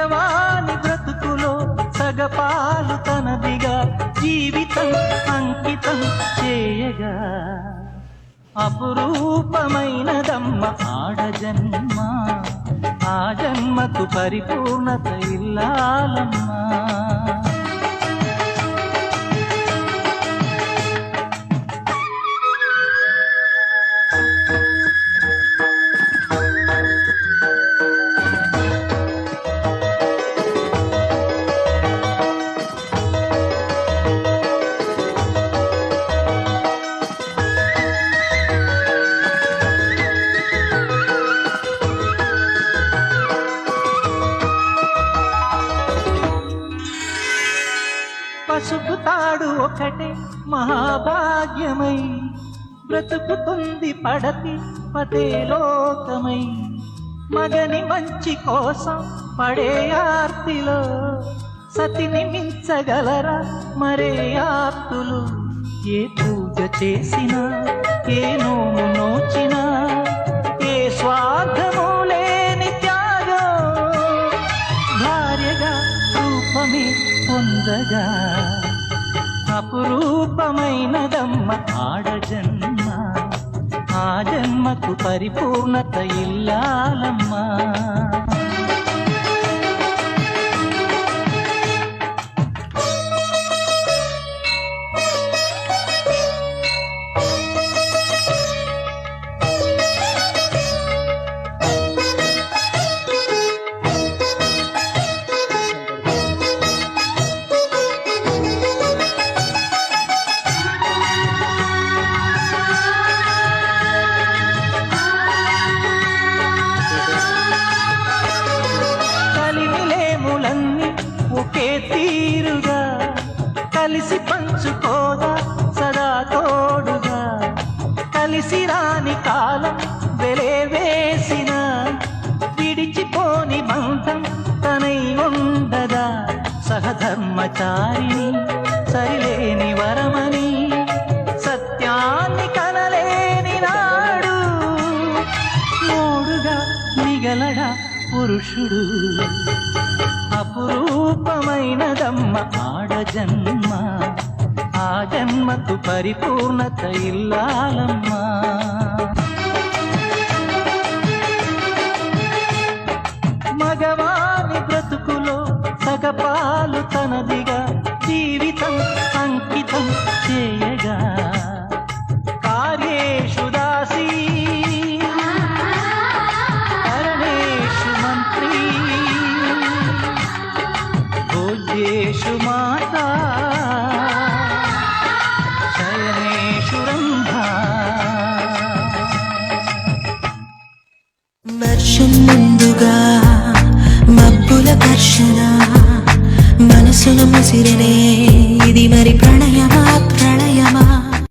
మగవాని బ్రతుకులో సగపాలు తనదిగా జీవితం అంకితం చేయగా అపురూపమైనదమ్మ ఆడజన్మ ఆ జన్మకు పరిపూర్ణత ఇల్లాలమ్మా పసుపు తాడు ఒకటే మహాభాగ్యమై బ్రతుకుతుంది పడతి పదే లోకమై మగని మంచి కోసం పడే ఆర్తిలో సతిని మించగలరా మరే ఆర్తులు ఏ పూజ చేసినా ఏ నోము నోచినా ఏ స్వార్థము లేని త్యాగం భార్యగా రూపమే పొందగా అపురూపమైనదమ్మ ఆడజన్మ ఆ జన్మకు పరిపూర్ణత ఇల్లాలమ్మా ఒకే తీరుగా కలిసి పంచుకోగా సదా తోడుగా కలిసి రాని కాలం వెలే వేసిన విడిచిపోని బంధం తనై ఉండదా సహధర్మచారిని సరిలేని వరమని సత్యాన్ని కనలేని నాడు మూడుగా మిగలడా పురుషుడు అపురూపమైనదమ్మ ఆడజన్మ ఆ జన్మకు పరిపూర్ణత ఇల్లాలమ్మా మగవాని బ్రతుకులో సగపాలు తనదిగా జీవితం అంకితం చేయగా కార్యేషు దాసీ భోజ్యేషు మాతా శయనేషు రంభా వర్షం ముందుగా మబ్బుల ఘర్షణ మనసును ముసిరనే ఇది మరి ప్రణయమా